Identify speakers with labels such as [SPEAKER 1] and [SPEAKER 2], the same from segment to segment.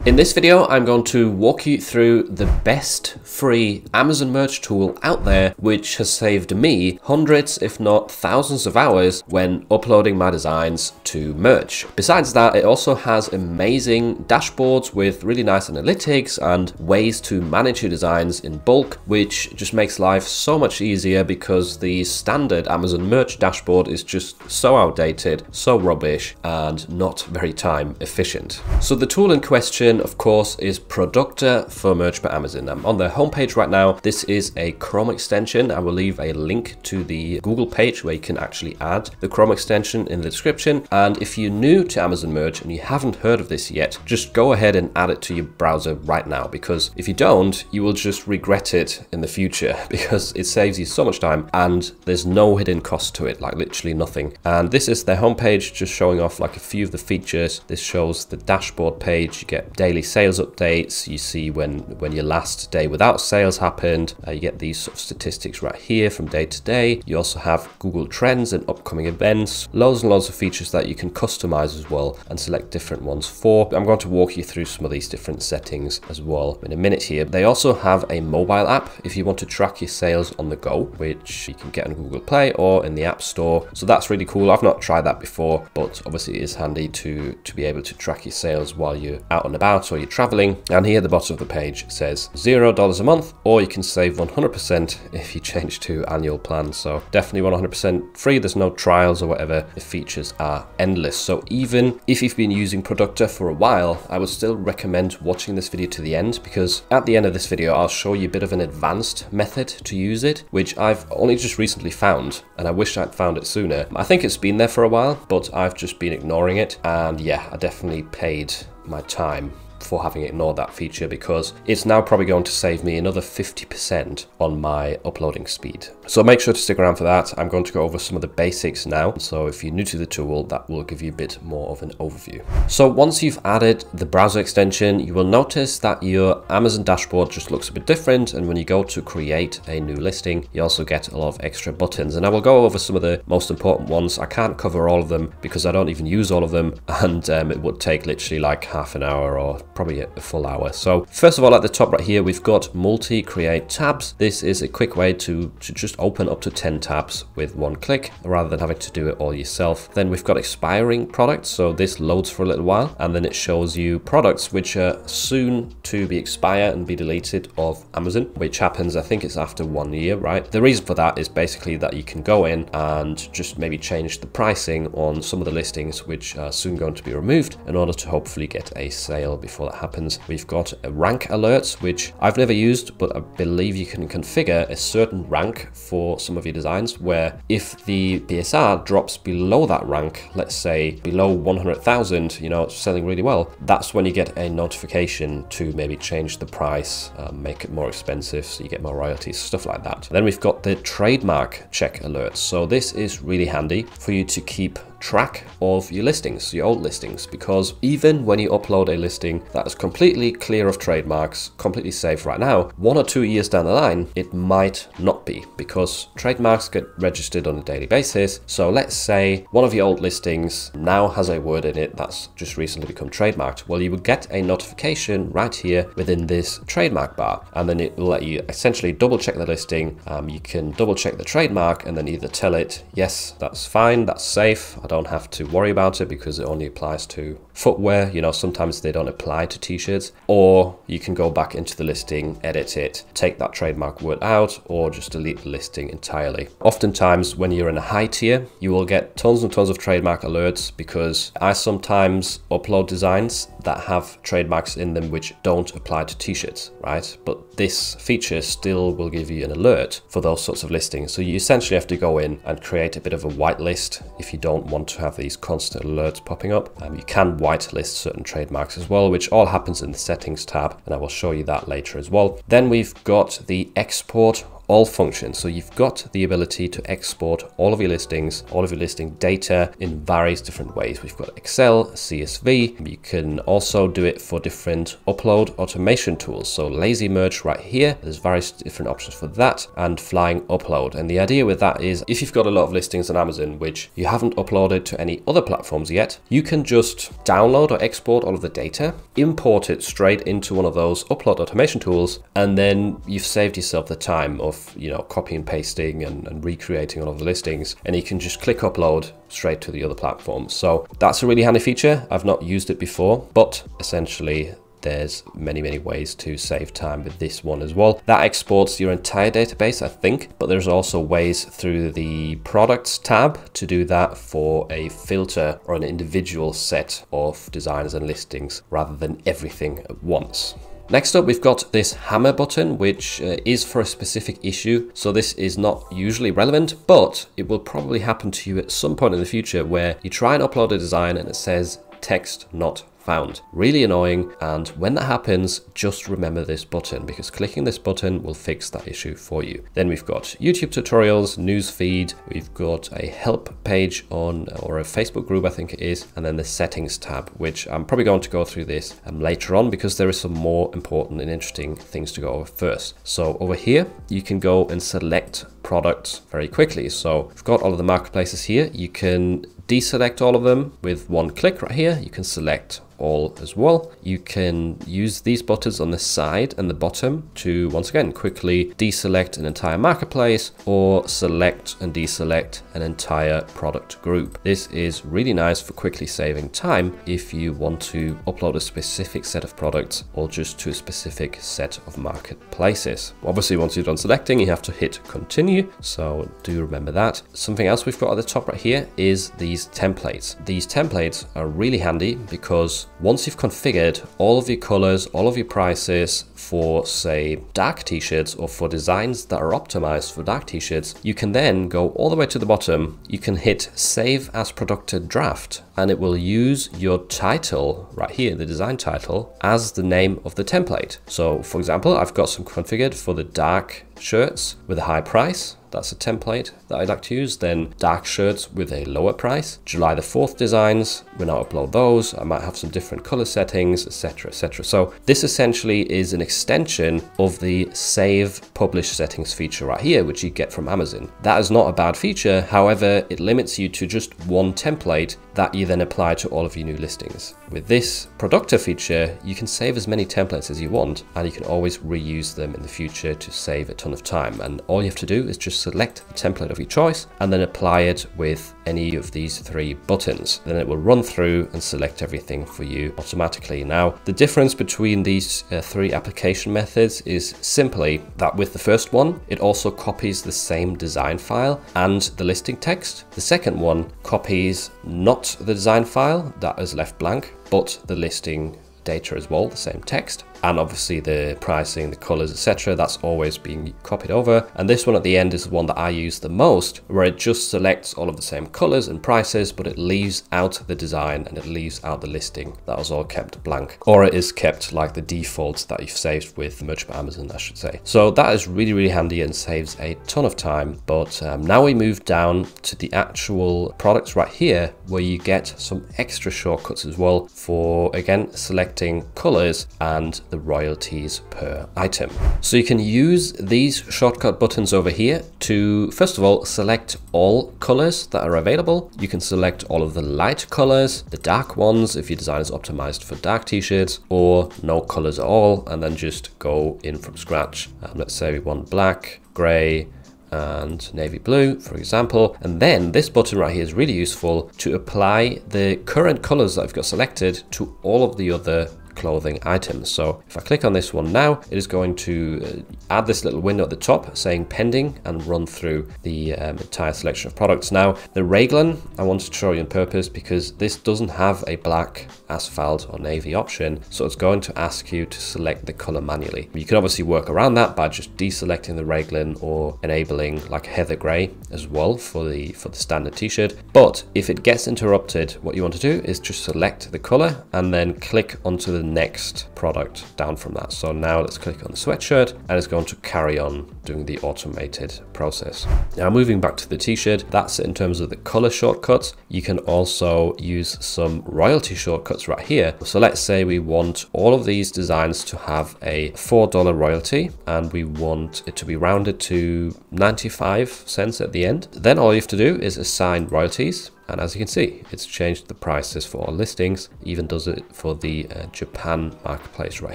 [SPEAKER 1] In this video, I'm going to walk you through the best free Amazon merch tool out there, which has saved me hundreds, if not thousands of hours when uploading my designs to merch. Besides that, it also has amazing dashboards with really nice analytics and ways to manage your designs in bulk, which just makes life so much easier because the standard Amazon merch dashboard is just so outdated, so rubbish, and not very time efficient. So the tool in question, of course, is Productor for Merch by Amazon. I'm on their homepage right now. This is a Chrome extension. I will leave a link to the Google page where you can actually add the Chrome extension in the description. And if you're new to Amazon merch and you haven't heard of this yet, just go ahead and add it to your browser right now, because if you don't, you will just regret it in the future because it saves you so much time and there's no hidden cost to it, like literally nothing. And this is their homepage, just showing off like a few of the features. This shows the dashboard page. You get daily sales updates. You see when your last day without sales happened. You get these sort of statistics right here from day to day. You also have Google Trends and upcoming events. Loads and loads of features that you can customize as well and select different ones for. I'm going to walk you through some of these different settings as well in a minute here. They also have a mobile app if you want to track your sales on the go, which you can get on Google Play or in the App Store. So that's really cool. I've not tried that before, but obviously it is handy to be able to track your sales while you're out and about or you're traveling. And here at the bottom of the page says $0 a month, or you can save 100% if you change to annual plans. So definitely 100% free. There's no trials or whatever. The features are endless. So even if you've been using Productor for a while, I would still recommend watching this video to the end, because at the end of this video, I'll show you a bit of an advanced method to use it, which I've only just recently found, and I wish I'd found it sooner. I think it's been there for a while, but I've just been ignoring it. And yeah, I definitely paid my time for having ignored that feature, because it's now probably going to save me another 50% on my uploading speed. So make sure to stick around for that. I'm going to go over some of the basics now. So if you're new to the tool, that will give you a bit more of an overview. So once you've added the browser extension, you will notice that your Amazon dashboard just looks a bit different. And when you go to create a new listing, you also get a lot of extra buttons. And I will go over some of the most important ones. I can't cover all of them because I don't even use all of them. And it would take literally like half an hour or probably a full hour. So first of all, at the top right here, we've got multi-create tabs. This is a quick way to just open up to 10 tabs with one click rather than having to do it all yourself. Then we've got expiring products. So this loads for a little while and then it shows you products which are soon to be expire and be deleted of Amazon, which happens, I think it's after 1 year, right? The reason for that is basically that you can go in and just maybe change the pricing on some of the listings which are soon going to be removed in order to hopefully get a sale before that happens. We've got a rank alerts, which I've never used, but I believe you can configure a certain rank for some of your designs, where if the BSR drops below that rank, let's say below 100,000, you know, it's selling really well, that's when you get a notification to maybe change the price, make it more expensive so you get more royalties, stuff like that. Then we've got the trademark check alerts. So this is really handy for you to keep track of your listings, your old listings, because even when you upload a listing that is completely clear of trademarks, completely safe right now, 1 or 2 years down the line, it might not be, because trademarks get registered on a daily basis. So let's say one of your old listings now has a word in it that's just recently become trademarked. Well, you will get a notification right here within this trademark bar, and then it will let you essentially double check the listing. You can double check the trademark and then either tell it, yes, that's fine, that's safe, I don't have to worry about it because it only applies to footwear. You know, sometimes they don't apply to t-shirts. Or you can go back into the listing, edit it, take that trademark word out, or just delete the listing entirely. Oftentimes when you're in a high tier, you will get tons and tons of trademark alerts, because I sometimes upload designs that have trademarks in them which don't apply to t-shirts, right? But this feature still will give you an alert for those sorts of listings. So you essentially have to go in and create a bit of a whitelist if you don't want to have these constant alerts popping up. You can whitelist certain trademarks as well, which all happens in the settings tab, and I will show you that later as well. Then we've got the export all functions. So you've got the ability to export all of your listings, all of your listing data in various different ways. We've got Excel, CSV. You can also do it for different upload automation tools. So lazy merge right here, there's various different options for that, and flying upload. And the idea with that is if you've got a lot of listings on Amazon which you haven't uploaded to any other platforms yet, you can just download or export all of the data, import it straight into one of those upload automation tools, and then you've saved yourself the time of, you know, copy and pasting and recreating all of the listings, and you can just click upload straight to the other platforms. So that's a really handy feature. I've not used it before, but essentially there's many ways to save time with this one as well. That exports your entire database, I think, but there's also ways through the products tab to do that for a filter or an individual set of designs and listings rather than everything at once. Next up, we've got this hammer button, which is for a specific issue. So this is not usually relevant, but it will probably happen to you at some point in the future where you try and upload a design and it says text not found. Really annoying, and when that happens, just remember this button, because clicking this button will fix that issue for you. Then we've got YouTube tutorials, news feed, we've got a help page on, or a Facebook group I think it is, and then the settings tab, which I'm probably going to go through this later on because there is some more important and interesting things to go over first. So over here, you can go and select products very quickly. So we've got all of the marketplaces here. You can deselect all of them with one click right here. You can select all as well. You can use these buttons on the side and the bottom to once again quickly deselect an entire marketplace or select and deselect an entire product group. This is really nice for quickly saving time if you want to upload a specific set of products or just to a specific set of marketplaces. Obviously, once you're done selecting, you have to hit continue, so do remember that. Something else we've got at the top right here is these templates. These templates are really handy because once you've configured all of your colors, all of your prices for, say, dark t-shirts or for designs that are optimized for dark t-shirts, you can then go all the way to the bottom. You can hit save as Productor draft, and it will use your title right here, the design title, as the name of the template. So for example, I've got some configured for the dark shirts with a high price. That's a template that I'd like to use. Then dark shirts with a lower price. July the 4th designs, when I upload those, I might have some different color settings, etc, etc. So this essentially is an extension of the save publish settings feature right here, which you get from Amazon. That is not a bad feature. However, it limits you to just one template that you then apply to all of your new listings. With this Productor feature, you can save as many templates as you want, and you can always reuse them in the future to save a ton of time. And all you have to do is just select the template of your choice and then apply it with any of these three buttons. Then it will run through and select everything for you automatically. Now, the difference between these three application methods is simply that with the first one, it also copies the same design file and the listing text. The second one copies not the design file that is left blank, but the listing data as well, the same text. And obviously the pricing, the colors, etc., that's always being copied over. And this one at the end is the one that I use the most, where it just selects all of the same colors and prices, but it leaves out the design and it leaves out the listing. That was all kept blank, or it is kept like the default that you've saved with Merch by Amazon, I should say. So that is really handy and saves a ton of time. But now we move down to the actual products right here, where you get some extra shortcuts as well for, again, selecting colors and the royalties per item. So you can use these shortcut buttons over here to, first of all, select all colors that are available. You can select all of the light colors, the dark ones if your design is optimized for dark t-shirts, or no colors at all, and then just go in from scratch. Let's say we want black, gray, and navy blue, for example. And then this button right here is really useful to apply the current colors that I've got selected to all of the other clothing items. So if I click on this one now, it is going to add this little window at the top saying pending and run through the entire selection of products. Now, the raglan I wanted to show you on purpose because this doesn't have a black, asphalt or navy option, so it's going to ask you to select the color manually. You can obviously work around that by just deselecting the raglan or enabling like heather gray as well for the standard t-shirt. But if it gets interrupted, what you want to do is just select the color and then click onto the next product down from that. So now let's click on the sweatshirt and it's going to carry on doing the automated process. Now moving back to the t-shirt, that's it in terms of the color shortcuts. You can also use some royalty shortcuts right here. So let's say we want all of these designs to have a $4 royalty and we want it to be rounded to 95 cents at the end. Then all you have to do is assign royalties. And as you can see, it's changed the prices for all listings, even does it for the Japan marketplace right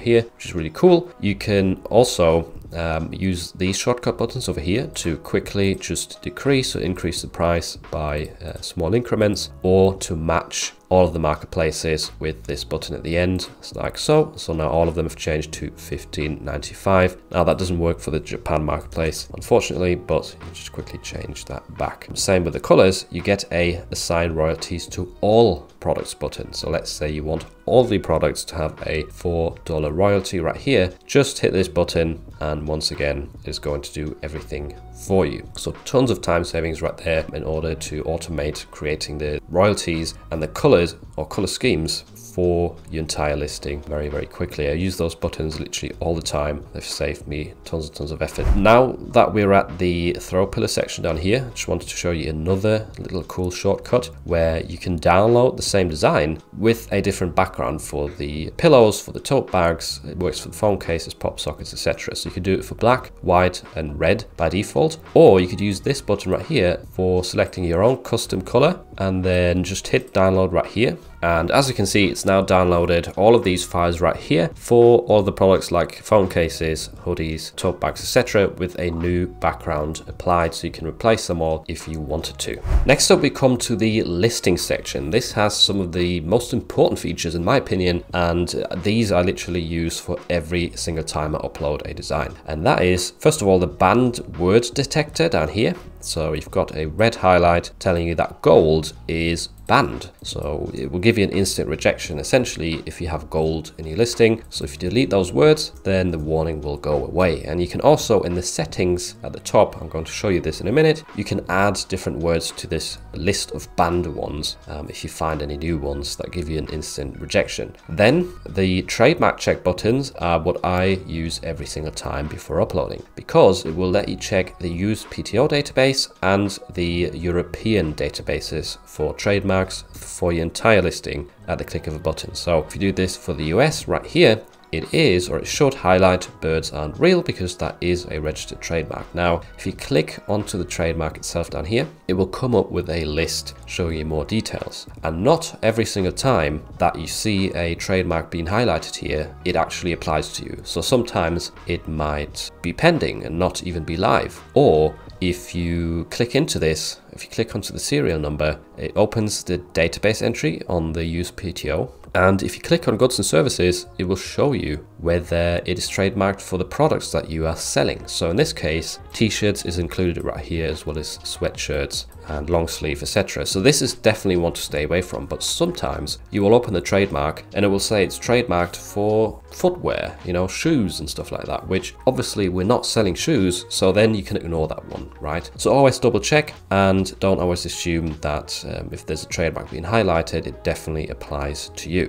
[SPEAKER 1] here, which is really cool. You can also use these shortcut buttons over here to quickly just decrease or increase the price by small increments, or to match all of the marketplaces with this button at the end, like so. So now all of them have changed to $15.95. Now that doesn't work for the Japan marketplace, unfortunately, but you just quickly change that back. Same with the colors, you get a assign royalties to all products button. So let's say you want all the products to have a $4 royalty right here. Just hit this button and once again it's going to do everything for you. So tons of time savings right there in order to automate creating the royalties and the colors or color schemes for your entire listing very, very quickly. I use those buttons literally all the time. They've saved me tons of effort. Now that we're at the throw pillar section down here, I just wanted to show you another little cool shortcut where you can download the same design with a different background for the pillows, for the tote bags. It works for the phone cases, pop sockets, etc. So you can do it for black, white, and red by default, or you could use this button right here for selecting your own custom color and then just hit download right here. And as you can see, it's now downloaded all of these files right here for all the products like phone cases, hoodies, tote bags, etc. with a new background applied, so you can replace them all if you wanted to. Next up, we come to the listing section. This has some of the most important features in my opinion, and these I literally use for every single time I upload a design. And that is, first of all, the banned word detector down here. So you've got a red highlight telling you that gold is banned. So it will give you an instant rejection essentially if you have gold in your listing. So if you delete those words, then the warning will go away. And you can also, in the settings at the top, I'm going to show you this in a minute, you can add different words to this list of banned ones if you find any new ones that give you an instant rejection. Then the trademark check buttons are what I use every single time before uploading, because it will let you check the USPTO database and the European databases for trademarks for your entire listing at the click of a button. So if you do this for the US right here, it is, or it should highlight birds aren't real, because that is a registered trademark. Now, if you click onto the trademark itself down here, it will come up with a list showing you more details. And not every single time that you see a trademark being highlighted here, it actually applies to you. So sometimes it might be pending and not even be live. Or if you click into this, if you click onto the serial number, it opens the database entry on the USPTO. And if you click on goods and services, it will show you whether it is trademarked for the products that you are selling. So in this case, t-shirts is included right here, as well as sweatshirts and long sleeve, etc. So this is definitely one to stay away from. But sometimes you will open the trademark and it will say it's trademarked for footwear, you know, shoes and stuff like that, which obviously we're not selling shoes. So then you can ignore that one, right? So always double check and don't always assume that if there's a trademark being highlighted, it definitely applies to you.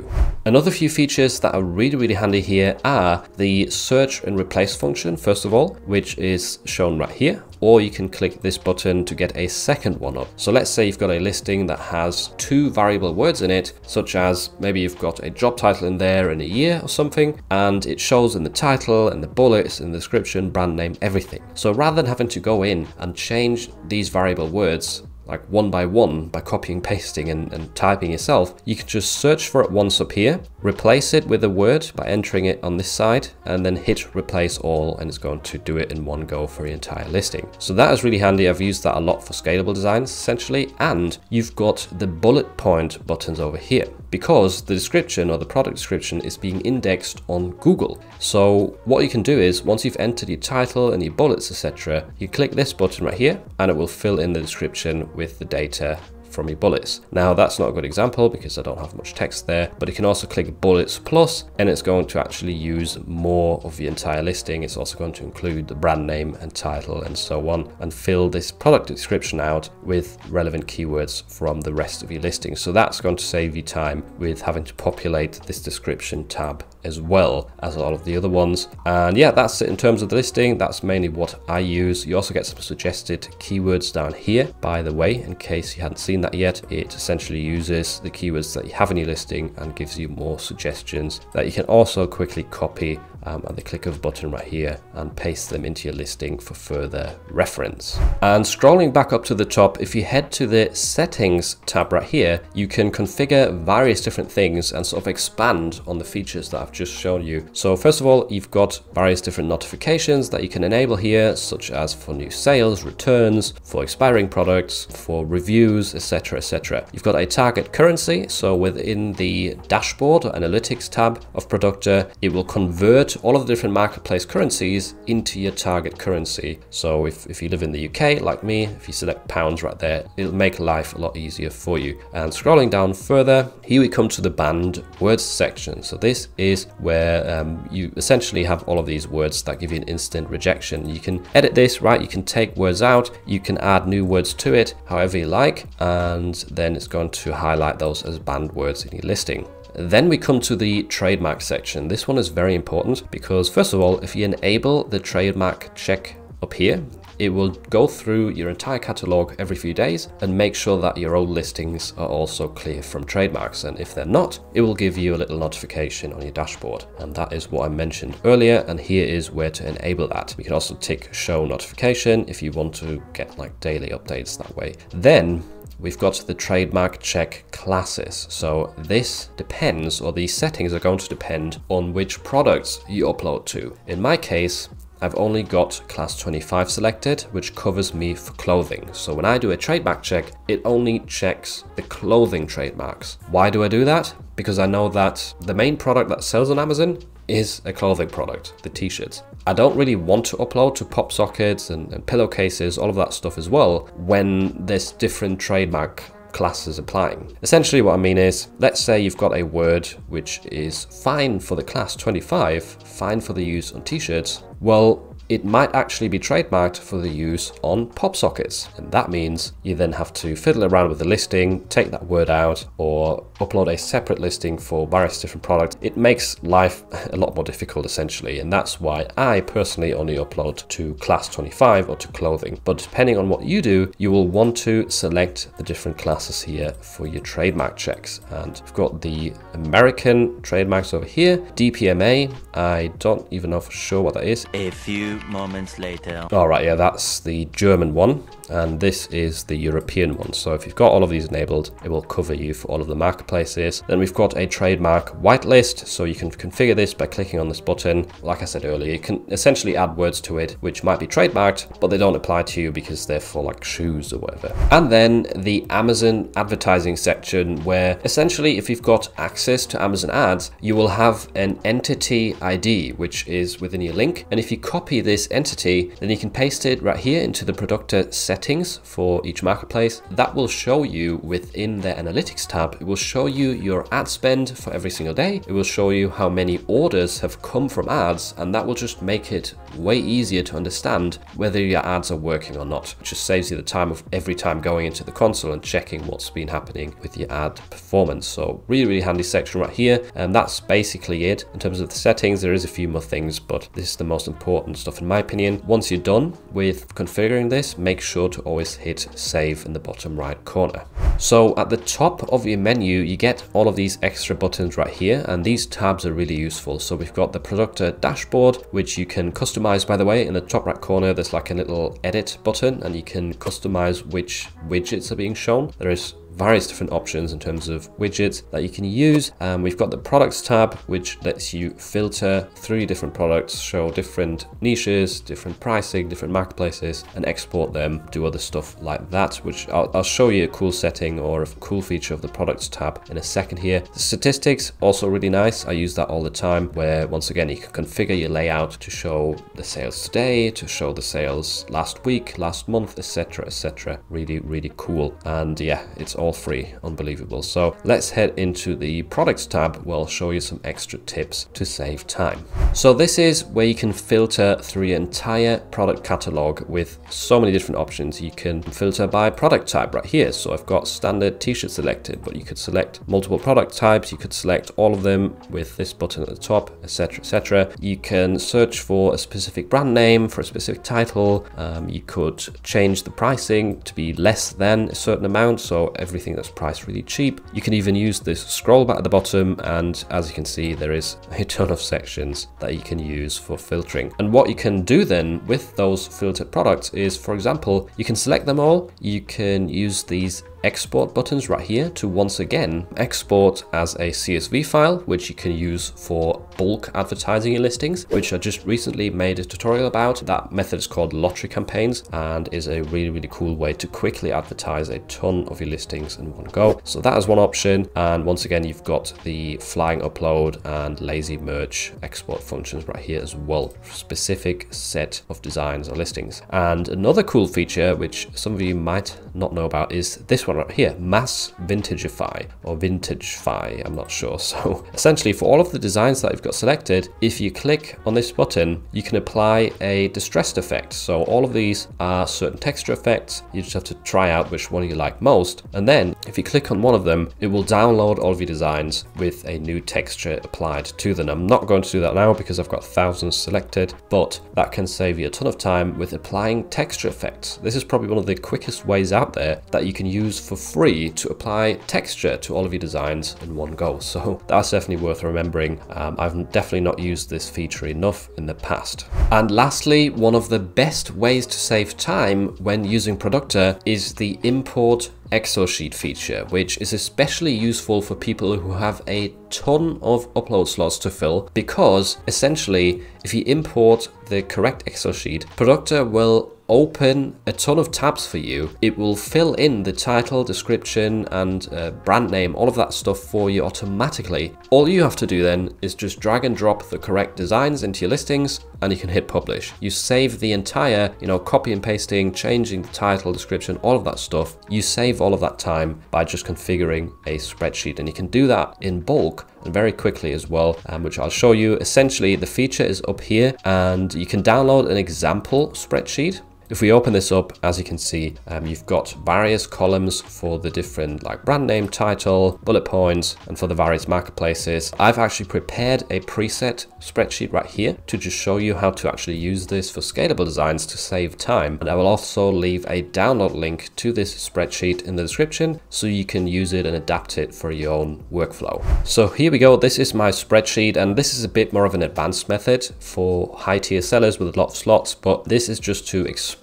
[SPEAKER 1] Another few features that are really handy here are the search and replace function, first of all, which is shown right here. Or you can click this button to get a second one up. So let's say you've got a listing that has two variable words in it, such as maybe you've got a job title in there and a year or something, and it shows in the title and the bullets and the description, brand name, everything. So rather than having to go in and change these variable words like one by one by copying, pasting and typing yourself, you can just search for it once up here, replace it with a word by entering it on this side, and then hit replace all, and it's going to do it in one go for your entire listing. So that is really handy. I've used that a lot for scalable designs essentially. And you've got the bullet point buttons over here, because the description or the product description is being indexed on Google. So what you can do is, once you've entered your title and your bullets, etc., you click this button right here and it will fill in the description with the data from your bullets. Now that's not a good example because I don't have much text there, but you can also click bullets plus, and it's going to actually use more of the entire listing. It's also going to include the brand name and title and so on, and fill this product description out with relevant keywords from the rest of your listing. So that's going to save you time with having to populate this description tab as well as all of the other ones. And yeah, that's it in terms of the listing. That's mainly what I use. You also get some suggested keywords down here, by the way, in case you hadn't seen that yet. It essentially uses the keywords that you have in your listing and gives you more suggestions that you can also quickly copy at the click of a button right here and paste them into your listing for further reference. And scrolling back up to the top, if you head to the settings tab right here, you can configure various different things and sort of expand on the features that I've just shown you. So first of all, you've got various different notifications that you can enable here, such as for new sales, returns, for expiring products, for reviews, etc, etc. You've got a target currency, so within the dashboard or analytics tab of Productor, it will convert all of the different marketplace currencies into your target currency. So if you live in the UK like me, if you select pounds right there, it'll make life a lot easier for you. And scrolling down further, here we come to the banned words section. So this is where you essentially have all of these words that give you an instant rejection. You can edit this, right? You can take words out, you can add new words to it however you like, and then it's going to highlight those as banned words in your listing. Then we come to the trademark section. This one is very important because first of all, if you enable the trademark check up here, it will go through your entire catalog every few days and make sure that your old listings are also clear from trademarks. And if they're not, it will give you a little notification on your dashboard. And that is what I mentioned earlier. And here is where to enable that. You can also tick show notification if you want to get like daily updates that way. Then we've got the trademark check classes. So this depends, or these settings are going to depend on which products you upload to. In my case, I've only got class 25 selected, which covers me for clothing. So when I do a trademark check, it only checks the clothing trademarks. Why do I do that? Because I know that the main product that sells on Amazon is a clothing product, the t-shirts. I don't really want to upload to pop sockets and pillowcases, all of that stuff as well, when there's different trademark classes applying. Essentially what I mean is, let's say you've got a word which is fine for the class 25, fine for the use on t-shirts. Well, it might actually be trademarked for the use on pop sockets. And that means you then have to fiddle around with the listing, take that word out, or upload a separate listing for various different products. It makes life a lot more difficult essentially. And that's why I personally only upload to class 25 or to clothing. But depending on what you do, you will want to select the different classes here for your trademark checks. And we've got the American trademarks over here, DPMA. I don't even know for sure what that is.
[SPEAKER 2] A few moments later.
[SPEAKER 1] All right, yeah, that's the German one, and this is the European one. So if you've got all of these enabled, it will cover you for all of the marketplaces. Then we've got a trademark whitelist, so you can configure this by clicking on this button. Like I said earlier, you can essentially add words to it which might be trademarked, but they don't apply to you because they're for like shoes or whatever. And then the Amazon advertising section, where essentially if you've got access to Amazon ads, you will have an entity ID, which is within your link. And if you copy this entity, then you can paste it right here into the Productor settings for each marketplace. That will show you within the analytics tab, it will show you your ad spend for every single day. It will show you how many orders have come from ads, and that will just make it way easier to understand whether your ads are working or not. It just saves you the time of every time going into the console and checking what's been happening with your ad performance. So really handy section right here. And that's basically it. In terms of the settings, there is a few more things, but this is the most important stuff in my opinion. Once you're done with configuring this, make sure to always hit save in the bottom right corner. So at the top of your menu, you get all of these extra buttons right here, and these tabs are really useful. So we've got the Productor dashboard, which you can customize, by the way. In the top right corner, there's like a little edit button, and you can customize which widgets are being shown. There is various different options in terms of widgets that you can use. We've got the products tab, which lets you filter through different products, show different niches, different pricing, different marketplaces, and export them, do other stuff like that, which I'll show you a cool setting or a cool feature of the products tab in a second here. The statistics, also really nice. I use that all the time, where once again, you can configure your layout to show the sales today, to show the sales last week, last month, etc, etc. Really cool. And yeah, it's all free. Unbelievable. So let's head into the products tab where I'll show you some extra tips to save time. So this is where you can filter through your entire product catalog with so many different options. You can filter by product type right here. So I've got standard t-shirt selected, but you could select multiple product types. You could select all of them with this button at the top, etc, etc. You can search for a specific brand name, for a specific title. You could change the pricing to be less than a certain amount, so everything that's priced really cheap. You can even use this scroll bar at the bottom, and as you can see, there is a ton of sections that you can use for filtering. And what you can do then with those filtered products is, for example, you can select them all. You can use these export buttons right here to once again export as a CSV file, which you can use for bulk advertising your listings, which I just recently made a tutorial about. That method is called lottery campaigns and is a really cool way to quickly advertise a ton of your listings in one go. So that is one option. And once again, you've got the flying upload and lazy merge export functions right here as well, for a specific set of designs or listings. And another cool feature, which some of you might not know about, is this one right here, mass vintageify or vintagefy, I'm not sure. So essentially for all of the designs that you've got selected, if you click on this button, you can apply a distressed effect. So all of these are certain texture effects. You just have to try out which one you like most. And then if you click on one of them, it will download all of your designs with a new texture applied to them. I'm not going to do that now because I've got thousands selected, but that can save you a ton of time with applying texture effects. This is probably one of the quickest ways out there that you can use for free to apply texture to all of your designs in one go. So that's definitely worth remembering. I've definitely not used this feature enough in the past. And lastly, one of the best ways to save time when using Productor is the import Excel sheet feature, which is especially useful for people who have a ton of upload slots to fill, because essentially if you import the correct Excel sheet, Productor will open a ton of tabs for you. It will fill in the title, description, and brand name, all of that stuff for you automatically. All you have to do then is just drag and drop the correct designs into your listings and you can hit publish. You save the entire, copy and pasting, changing the title, description, all of that stuff. You save all of that time by just configuring a spreadsheet, and you can do that in bulk and very quickly as well, which I'll show you. Essentially, the feature is up here and you can download an example spreadsheet. If we open this up, as you can see, you've got various columns for the different brand name, title, bullet points, and for the various marketplaces. I've actually prepared a preset spreadsheet right here to just show you how to actually use this for scalable designs to save time. And I will also leave a download link to this spreadsheet in the description so you can use it and adapt it for your own workflow. So here we go. This is my spreadsheet, and this is a bit more of an advanced method for high tier sellers with a lot of slots, but this is just to explain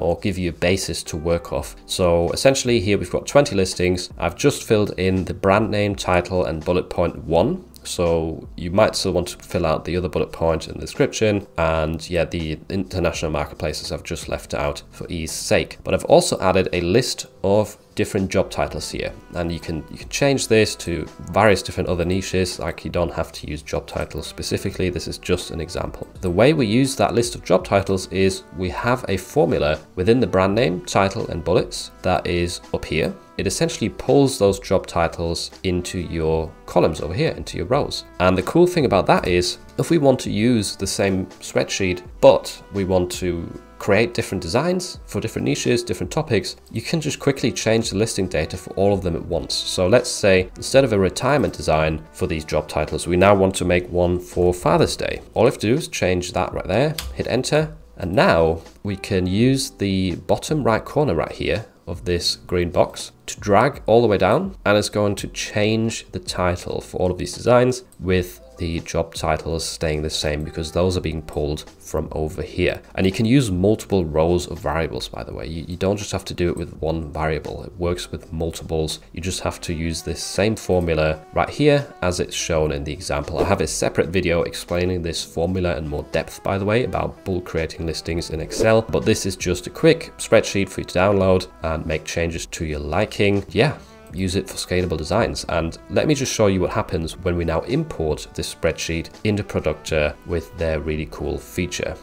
[SPEAKER 1] or give you a basis to work off. So essentially here we've got 20 listings. I've just filled in the brand name, title, and bullet point 1. So you might still want to fill out the other bullet point in the description, and yeah, the international marketplaces I've just left out for ease sake. But I've also added a list of different job titles here, and you can change this to various different other niches. Like, you don't have to use job titles specifically. This is just an example. The way we use that list of job titles is we have a formula within the brand name, title, and bullets that is up here. It essentially pulls those job titles into your columns over here, into your rows. And the cool thing about that is, if we want to use the same spreadsheet, but we want to create different designs for different niches, different topics, you can just quickly change the listing data for all of them at once. So let's say instead of a retirement design for these job titles, we now want to make one for Father's Day. All you have to do is change that right there, hit enter, and now we can use the bottom right corner right here of this green box to drag all the way down, and it's going to change the title for all of these designs with the job titles staying the same, because those are being pulled from over here. And you can use multiple rows of variables, by the way. You don't just have to do it with one variable. It works with multiples. You just have to use this same formula right here as it's shown in the example. I have a separate video explaining this formula in more depth, by the way, about bulk creating listings in Excel. But this is just a quick spreadsheet for you to download and make changes to your liking. Yeah. Use it for scalable designs. And let me just show you what happens when we now import this spreadsheet into Productor with their really cool feature.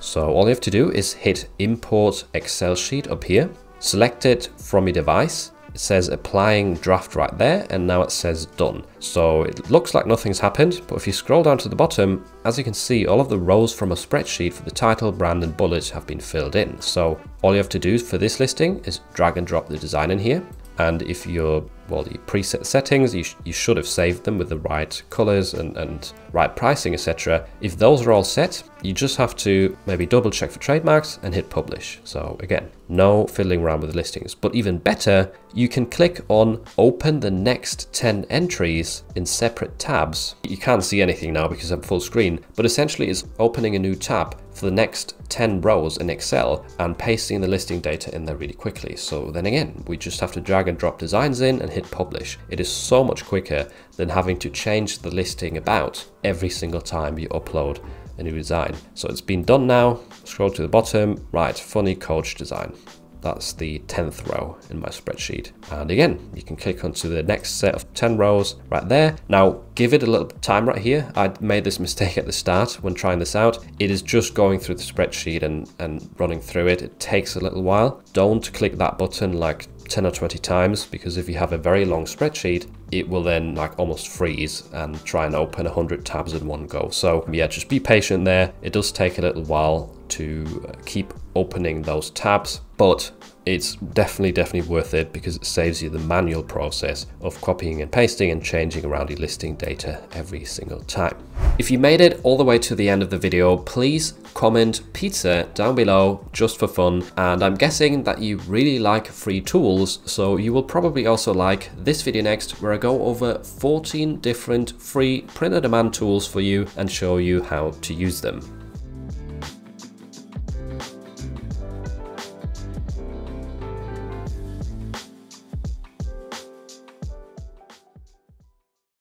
[SPEAKER 1] So all you have to do is hit import Excel sheet up here, select it from your device, it says applying draft right there, and now it says done. So it looks like nothing's happened, but if you scroll down to the bottom, as you can see, all of the rows from a spreadsheet for the title, brand and bullets have been filled in. So all you have to do for this listing is drag and drop the design in here. And if you're, well, the preset settings, you should have saved them with the right colors and right pricing, etc. If those are all set, you just have to maybe double check for trademarks and hit publish. So again, no fiddling around with the listings. But even better, you can click on open the next 10 entries in separate tabs. You can't see anything now because I'm full screen, but essentially it's opening a new tab for the next 10 rows in Excel and pasting the listing data in there really quickly. So then again, we just have to drag and drop designs in and hit publish. It is so much quicker than having to change the listing about every single time you upload a new design. So it's been done now. Scroll to the bottom, right, funny coach design. That's the 10th row in my spreadsheet. And again, you can click onto the next set of 10 rows right there. Now, give it a little time right here. I made this mistake at the start when trying this out. It is just going through the spreadsheet and running through it. It takes a little while. Don't click that button like 10 or 20 times, because if you have a very long spreadsheet, it will then like almost freeze and try and open 100 tabs in one go. So yeah, just be patient there. It does take a little while to keep opening those tabs, but it's definitely worth it because it saves you the manual process of copying and pasting and changing around your listing data every single time. If you made it all the way to the end of the video, please comment pizza down below just for fun. And I'm guessing that you really like free tools, so you will probably also like this video next, where I go over 14 different free print-on-demand tools for you and show you how to use them.